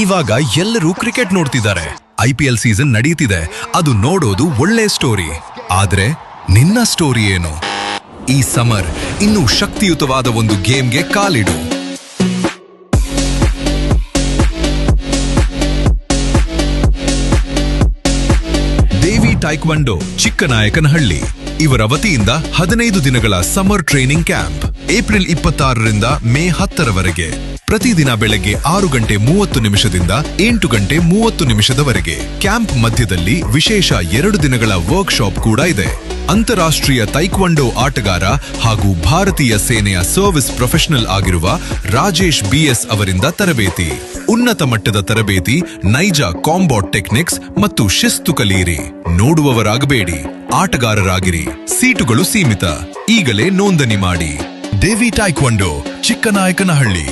ಇವಾಗ ಎಲ್ಲರೂ ಕ್ರಿಕೆಟ್ ನೋಡ್ತಿದ್ದಾರೆ. IPL ಸೀಸನ್ ನಡೆಯುತ್ತಿದೆ. ಅದು ನೋಡೋದು ಒಳ್ಳೆ ಸ್ಟೋರಿ. ಆದ್ರೆ ನಿನ್ನ ಸ್ಟೋರಿ ಏನು? ಈ ಸಮರ್ ಇನ್ನೂ ಶಕ್ತಿಯುತವಾದ ಒಂದು ಗೇಮ್ಗೆ ಕಾಲಿಡು. ದೇವಿ ಟೈಕ್ವಾಂಡೋ ಚಿಕ್ಕನಾಯಕನಹಳ್ಳಿ ಇವರ ವತಿಯಿಂದ 15 ದಿನಗಳ ಸಮರ್ ಟ್ರೈನಿಂಗ್ ಕ್ಯಾಂಪ್ ಏಪ್ರಿಲ್ 26ರಿಂದ ಮೇ 10ರವರೆಗೆ. ಪ್ರತಿದಿನ ಬೆಳಗ್ಗೆ 6 ಗಂಟೆ 30 ನಿಮಿಷದಿಂದ 8 ಗಂಟೆ 30 ನಿಮಿಷದವರೆಗೆ. ಕ್ಯಾಂಪ್ ಮಧ್ಯದಲ್ಲಿ ವಿಶೇಷ 2 ದಿನಗಳ ವರ್ಕ್ಶಾಪ್ ಕೂಡ ಇದೆ. ಅಂತಾರಾಷ್ಟ್ರೀಯ ತೈಕ್ವಾಂಡೋ ಆಟಗಾರ ಹಾಗೂ ಭಾರತೀಯ ಸೇನೆಯ ಸರ್ವಿಸ್ ಪ್ರೊಫೆಷನಲ್ ಆಗಿರುವ ರಾಜೇಶ್ BS ಅವರಿಂದ ತರಬೇತಿ. ಉನ್ನತ ಮಟ್ಟದ ತರಬೇತಿ, ನೈಜ ಕಾಂಬಾಟ್ ಟೆಕ್ನಿಕ್ಸ್ ಮತ್ತು ಶಿಸ್ತು ಕಲಿಯಿರಿ. ನೋಡುವವರಾಗಬೇಡಿ, ಆಟಗಾರರಾಗಿರಿ. ಸೀಟುಗಳು ಸೀಮಿತ. ಈಗಲೇ ನೋಂದಣಿ ಮಾಡಿ. ದೇವಿ ಟೈಕ್ವಾಂಡೋ ಚಿಕ್ಕನಾಯಕನಹಳ್ಳಿ.